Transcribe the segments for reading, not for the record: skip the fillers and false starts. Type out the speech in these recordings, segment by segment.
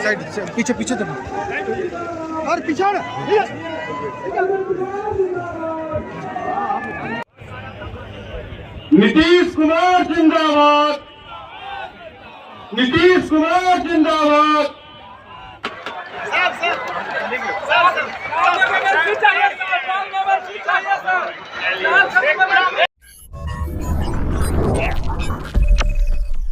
Side पीछे पीछे और पीछे नीतीश कुमार जिंदाबाद, नीतीश कुमार जिंदाबाद।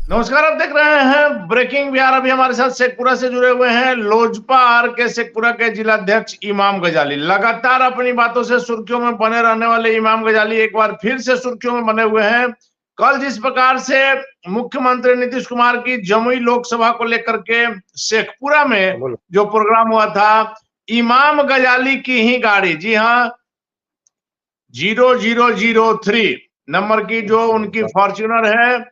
नमस्कार, आप देख रहे हैं ब्रेकिंग बिहार। अभी हमारे साथ शेखपुरा से जुड़े हुए हैं लोजपा आर के शेखपुरा के जिला अध्यक्ष इमाम गजाली। लगातार अपनी बातों से सुर्खियों में बने रहने वाले इमाम गजाली एक बार फिर से सुर्खियों में बने हुए हैं। कल जिस प्रकार से मुख्यमंत्री नीतीश कुमार की जमुई लोकसभा को लेकर के शेखपुरा में जो प्रोग्राम हुआ था, इमाम गजाली की ही गाड़ी, जी हाँ 0003 नंबर की जो उनकी फॉर्च्यूनर है,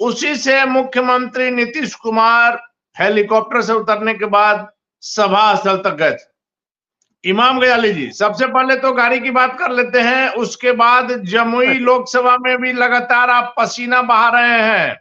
उसी से मुख्यमंत्री नीतीश कुमार हेलीकॉप्टर से उतरने के बाद सभा स्थल तक गए थे। इमाम गजाली जी, सबसे पहले तो गाड़ी की बात कर लेते हैं, उसके बाद जमुई लोकसभा में भी लगातार आप पसीना बहा रहे हैं,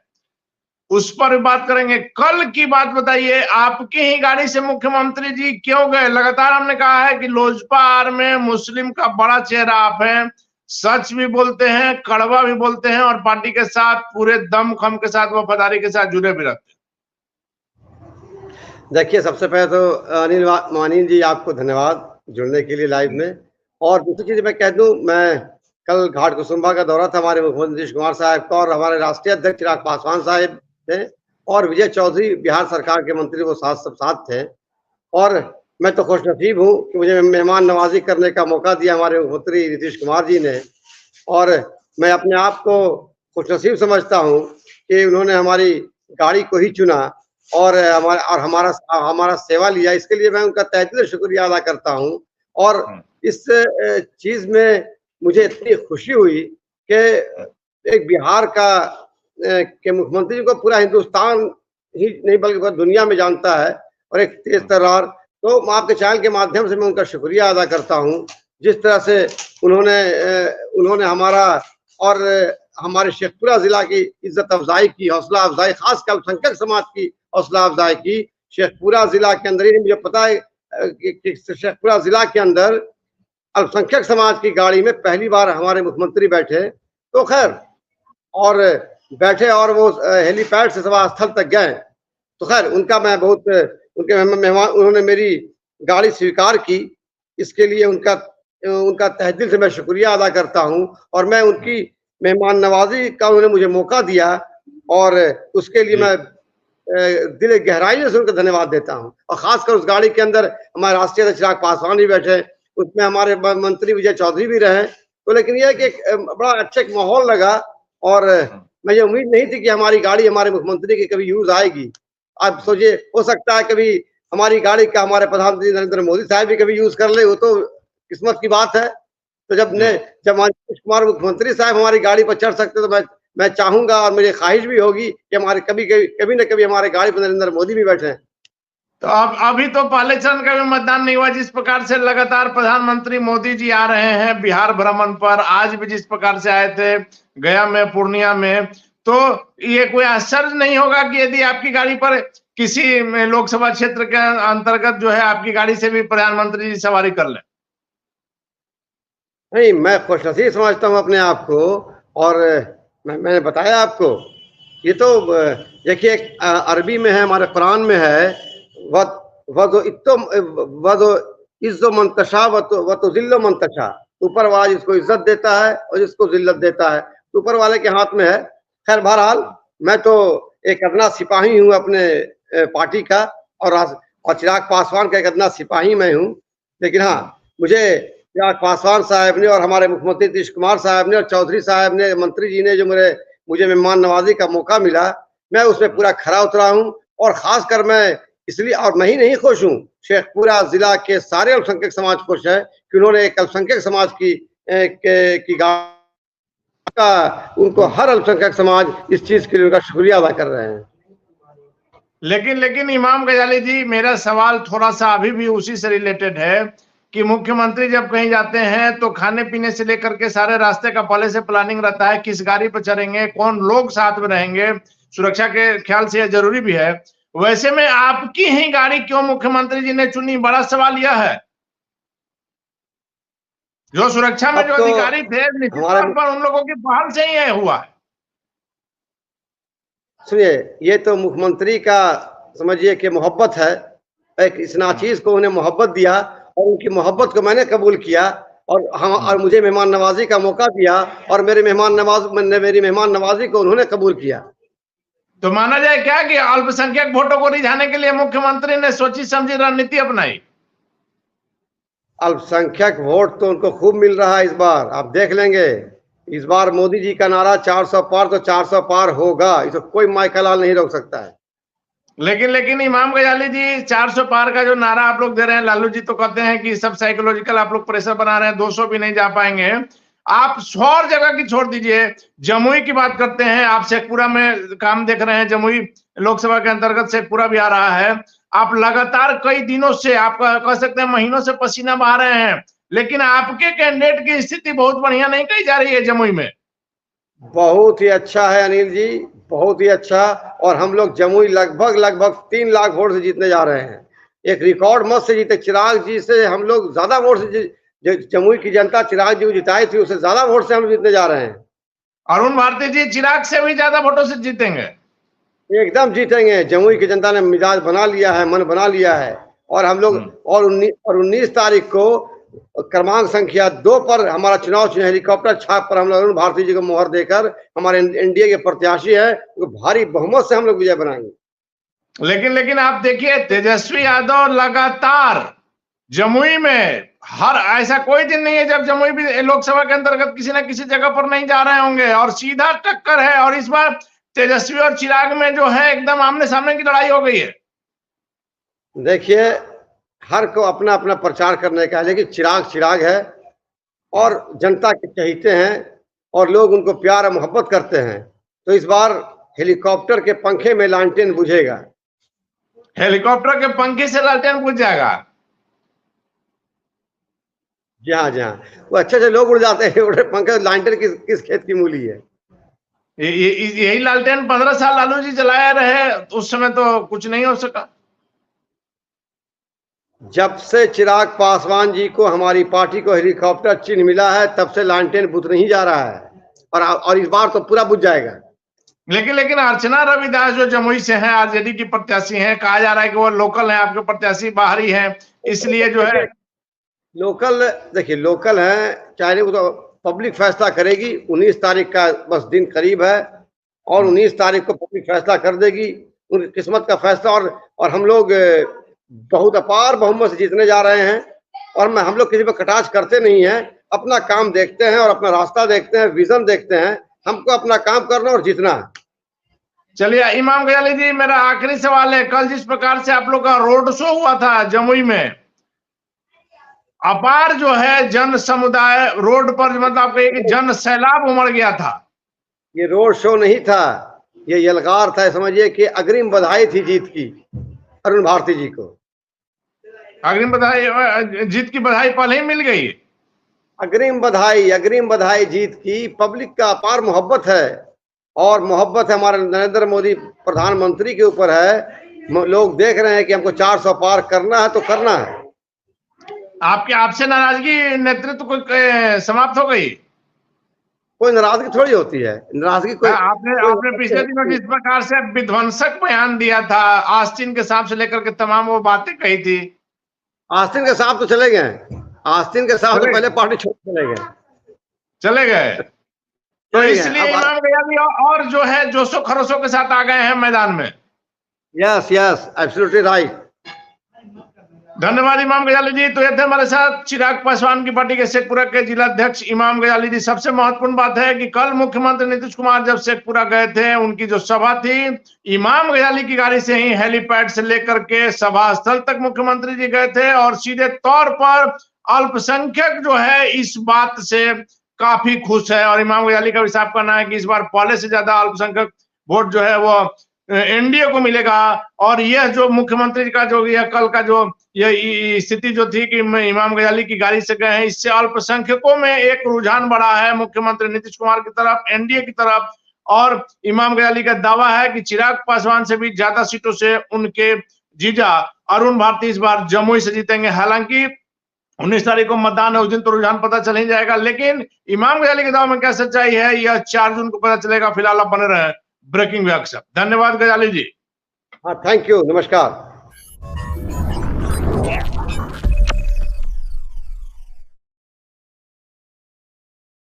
उस पर भी बात करेंगे। कल की बात बताइए, आपकी ही गाड़ी से मुख्यमंत्री जी क्यों गए? लगातार हमने कहा है कि लोजपा आर में मुस्लिम का बड़ा चेहरा आप हैं, सच भी बोलते हैं, कड़वा भी बोलते हैं और पार्टी के साथ पूरे दम खम के साथ, वफादारी के साथ जुड़े भी रहते हैं। देखिए, सबसे पहले तो अनिल जी आपको धन्यवाद जुड़ने के लिए लाइव में। और दूसरी चीज मैं कह दूं, मैं कल घाट कुसुम्भा का दौरा था हमारे मुख्यमंत्री नीतीश कुमार साहब का, और हमारे राष्ट्रीय अध्यक्ष चिराग पासवान साहब थे और विजय चौधरी बिहार सरकार के मंत्री वो सब साथ थे। और मैं तो खुशनसीब हूँ कि मुझे मेहमान नवाजी करने का मौका दिया हमारे मुख्यमंत्री नीतीश कुमार जी ने, और मैं अपने आप को खुशनसीब समझता हूँ कि उन्होंने हमारी गाड़ी को ही चुना और हमारा सेवा लिया। इसके लिए मैं उनका तहे दिल से शुक्रिया अदा करता हूँ। और इस चीज में मुझे इतनी खुशी हुई कि एक बिहार के मुख्यमंत्री को पूरा हिंदुस्तान ही नहीं बल्कि पूरी दुनिया में जानता है, और एक तेज तर्रार। तो आपके चैनल के माध्यम से मैं उनका शुक्रिया अदा करता हूँ, जिस तरह से उन्होंने हमारा और हमारे शेखपुरा जिला की इज्जत अफजाई की, हौसला अफजाई, खास कर अल्पसंख्यक समाज की हौसला अफजाई की। शेखपुरा जिला के अंदर ही मुझे पता है कि शेखपुरा जिला के अंदर अल्पसंख्यक समाज की गाड़ी में पहली बार हमारे मुख्यमंत्री बैठे, तो खैर और बैठे और वो हेलीपैड से सभा स्थल तक गए। तो खैर उनका मैं बहुत उनके मेहमान, उन्होंने मेरी गाड़ी स्वीकार की, इसके लिए उनका तहे दिल से मैं शुक्रिया अदा करता हूं। और मैं उनकी मेहमान नवाजी का उन्होंने मुझे मौका दिया, और उसके लिए मैं दिल गहराई से उनका धन्यवाद देता हूं। और खासकर उस गाड़ी के अंदर हमारे राष्ट्रीय अध्यक्ष चिराग पासवान भी बैठे, उसमें हमारे मंत्री विजय चौधरी भी रहे। तो लेकिन यह कि एक बड़ा अच्छा माहौल लगा, और मुझे उम्मीद नहीं थी कि हमारी गाड़ी हमारे मुख्यमंत्री की कभी यूज आएगी। आप सोचिए, हो सकता है कभी हमारी गाड़ी का हमारे प्रधानमंत्री नरेंद्र मोदी साहब भी कभी यूज कर ले, वो तो किस्मत की बात है। तो जब नीतीश कुमार मुख्यमंत्री साहब हमारी गाड़ी पर चढ़ सकते, तो मैं चाहूंगा और मुझे ख्वाहिश भी होगी कि हमारे कभी न कभी हमारे गाड़ी पर नरेंद्र मोदी भी बैठे। तो अब अभी तो पहले चरण का भी मतदान नहीं हुआ, जिस प्रकार से लगातार प्रधानमंत्री मोदी जी आ रहे हैं बिहार भ्रमण पर, आज भी जिस प्रकार से आए थे गया में, पूर्णिया में, तो ये कोई आश्चर्य नहीं होगा कि यदि आपकी गाड़ी पर किसी लोकसभा क्षेत्र के अंतर्गत जो है आपकी गाड़ी से भी प्रधानमंत्री जी सवारी कर ले? नहीं, मैं खुशनसीब समझता हूँ अपने आप को, और मैंने बताया आपको, ये तो देखिए अरबी में है, हमारे कुरान में है, इज्जो मंतशा वतुजिल्लो मंतशा, ऊपर वाला जिसको इज्जत देता है और जिसको जिल्लत देता है, तो ऊपर वाले के हाथ में है। खैर बहरहाल मैं तो एक अदना सिपाही हूँ अपने पार्टी का, और चिराग पासवान का एक अदना सिपाही मैं हूँ। लेकिन हाँ, मुझे चिराग पासवान साहब ने और हमारे मुख्यमंत्री नीतीश कुमार साहब ने और चौधरी साहब ने, मंत्री जी ने जो मुझे मेहमान नवाजी का मौका मिला, मैं उसमें पूरा खरा उतरा हूँ। और खासकर मैं इसलिए, और मैं ही नहीं खुश हूँ, शेखपुरा जिला के सारे अल्पसंख्यक समाज खुश है कि उन्होंने एक अल्पसंख्यक समाज की उनको हर अल्पसंख्यक समाज इस चीज के लिए उनका शुक्रिया अदा कर रहे हैं। लेकिन इमाम गजाली जी, मेरा सवाल थोड़ा सा अभी भी उसी से रिलेटेड है कि मुख्यमंत्री जब कहीं जाते हैं तो खाने पीने से लेकर के सारे रास्ते का पहले से प्लानिंग रहता है, किस गाड़ी पर चढ़ेंगे, कौन लोग साथ में रहेंगे, सुरक्षा के ख्याल से यह जरूरी भी है। वैसे में आपकी ही गाड़ी क्यों मुख्यमंत्री जी ने चुनी, बड़ा सवाल यह है। जो सुरक्षा में अब जो तो अधिकारी थे, निश्चित तौर पर उन लोगों की पहल से ही यह हुआ है। सुनिए, ये तो मुख्यमंत्री का समझिए कि मोहब्बत है। एक इस नाचीज को उन्हें मोहब्बत दिया और उनकी मोहब्बत को मैंने कबूल किया और मुझे मेहमान नवाजी का मौका दिया और मेरी मेहमान नवाजी को उन्होंने कबूल किया। तो माना जाए क्या कि अल्पसंख्यक वोटों को रिझाने के लिए मुख्यमंत्री ने सोची समझी रणनीति अपनाई? अल्पसंख्यक वोट तो उनको खूब मिल रहा है इस बार, आप देख लेंगे। इस बार मोदी जी का नारा 400 पार तो 400 पार होगा, इसे कोई माइकलाल नहीं रोक सकता है। लेकिन इमाम गजाली जी, 400 पार का जो नारा आप लोग दे रहे हैं, लालू जी तो कहते हैं कि सब साइकोलॉजिकल आप लोग प्रेशर बना रहे हैं, 200 भी नहीं जा पाएंगे। आप 100 जगह की छोड़ दीजिए, जमुई की बात करते हैं, आप शेखपुरा में काम देख रहे हैं, जमुई लोकसभा के अंतर्गत शेखपुरा भी आ रहा है। आप लगातार कई दिनों से, आप कह सकते हैं महीनों से पसीना बहा रहे हैं, लेकिन आपके कैंडिडेट की स्थिति बहुत बढ़िया नहीं कही जा रही है जमुई में। बहुत ही अच्छा है अनिल जी, बहुत ही अच्छा। और हम लोग जमुई लगभग 3 लाख वोट से जीतने जा रहे हैं। एक रिकॉर्ड मत से जीते। चिराग जी से हम लोग ज्यादा वोट से, जमुई की जनता चिराग जी को जिताई थी, उससे ज्यादा वोट से हम जीतने जा रहे हैं। अरुण भारती जी चिराग से भी ज्यादा वोटों से जीतेंगे? एकदम जीतेंगे। जमुई की जनता ने मिजाज बना लिया है, मन बना लिया है। और हम लोग और 19 तारीख को क्रमांक संख्या 2 पर हमारा चुनाव चिन्ह हेलीकॉप्टर छाप पर हम लोग अरुण भारती जी को मोहर देकर हमारे एनडीए के प्रत्याशी है, तो भारी बहुमत से हम लोग विजय बनाएंगे। लेकिन आप देखिए, तेजस्वी यादव लगातार जमुई में, हर ऐसा कोई दिन नहीं है जब जमुई भी लोकसभा के अंतर्गत किसी न किसी जगह पर नहीं जा रहे होंगे, और सीधा टक्कर है। और इस बार तेजस्वी और चिराग में जो है एकदम आमने सामने की लड़ाई हो गई है। देखिए, हर को अपना अपना प्रचार करने का है, लेकिन चिराग है और जनता के चहीते हैं और लोग उनको प्यार और मोहब्बत करते हैं। तो इस बार हेलीकॉप्टर के पंखे में लालटेन बुझेगा। हेलीकॉप्टर के पंखे से लालटेन बुझ जाएगा? जी हाँ, वो अच्छे लोग उड़ जाते हैं, उड़े पंखे। लालटेन किस खेत की मूली है? यही लालटेन 15 साल लालू जी जलाए रहे, उस समय तो कुछ नहीं हो सका। जब से चिराग पासवान जी को, हमारी पार्टी को हेलीकॉप्टर चिन्ह मिला है, तब से लालटेन बुझ नहीं जा रहा है और इस बार तो पूरा बुझ जाएगा। लेकिन अर्चना रविदास जो जमुई से हैं, आरजेडी की प्रत्याशी हैं, कहा जा रहा है कि वो लोकल हैं, आपके प्रत्याशी बाहरी हैं, इसलिए जो है लोकल। देखिए, लोकल है चाहे वो तो पब्लिक फैसला करेगी। 19 तारीख का बस दिन करीब है और 19 तारीख को पब्लिक फैसला कर देगी, उनकी किस्मत का फैसला। और हम लोग बहुत अपार बहुमत से जीतने जा रहे हैं। और हम लोग किसी पर कटाक्ष करते नहीं हैं, अपना काम देखते हैं और अपना रास्ता देखते हैं, विजन देखते हैं। हमको अपना काम करना और जीतना है। चलिए इमाम गजाली जी, मेरा आखिरी सवाल है, कल जिस प्रकार से आप लोग का रोड शो हुआ था जमुई में, अपार जो है जन समुदाय रोड पर, मतलब आप कहिए कि जन सैलाब उमड़ गया था। ये रोड शो नहीं था, ये यलगार था। समझिए कि अग्रिम बधाई थी जीत की अरुण भारती जी को। अग्रिम बधाई, जीत की बधाई पहले ही मिल गई। अग्रिम बधाई जीत की। पब्लिक का अपार मोहब्बत है और मोहब्बत हमारे नरेंद्र मोदी प्रधानमंत्री के ऊपर है। लोग देख रहे हैं कि हमको 400 पार करना है तो करना है। आपसे नाराजगी नेतृत्व को समाप्त हो गई? कोई नाराजगी थोड़ी होती है, नाराजगी कोई। आपने पिछले दिनों जिस प्रकार से विध्वंसक बयान दिया था, आस्तीन के सांप से लेकर के तमाम वो बातें कही थी। आस्तीन के सांप तो चले गए, आस्तीन के सांप तो पहले पार्टी छोड़ चले गए। तो इसलिए इमाम गजाली और जो है जोशो खरोशों के साथ आ गए हैं मैदान में। Yes absolutely right. धन्यवाद इमाम गजाली जी। तो ये थे हमारे साथ चिराग पासवान की पार्टी के शेखपुरा के जिला अध्यक्ष इमाम गजाली जी। सबसे महत्वपूर्ण बात है कि कल मुख्यमंत्री नीतीश कुमार जब शेखपुरा गए थे, उनकी जो सभा थी, इमाम गजाली की गाड़ी से ही हेलीपैड से लेकर के सभा स्थल तक मुख्यमंत्री जी गए थे और सीधे तौर पर अल्पसंख्यक जो है इस बात से काफी खुश है। और इमाम गजाली का भी साफ कहना है कि इस बार पहले से ज्यादा अल्पसंख्यक वोट जो है वो एनडीए को मिलेगा। और यह जो मुख्यमंत्री का जो यह कल का जो यह स्थिति जो थी कि इमाम गजाली की गाड़ी से गए हैं, इससे अल्पसंख्यकों में एक रुझान बढ़ा है मुख्यमंत्री नीतीश कुमार की तरफ, एनडीए की तरफ। और इमाम गजाली का दावा है कि चिराग पासवान से भी ज्यादा सीटों से उनके जीजा अरुण भारती इस बार जमुई से जीतेंगे। हालांकि 19 तारीख को मतदान है, उस दिन तो रुझान पता चल ही जाएगा, लेकिन इमाम गजाली के दावे में क्या सच्चाई है यह 4 जून को पता चलेगा। फिलहाल आप बने रहे ब्रेकिंग व्याख्या। धन्यवाद गजाली जी। हाँ, थैंक यू, नमस्कार।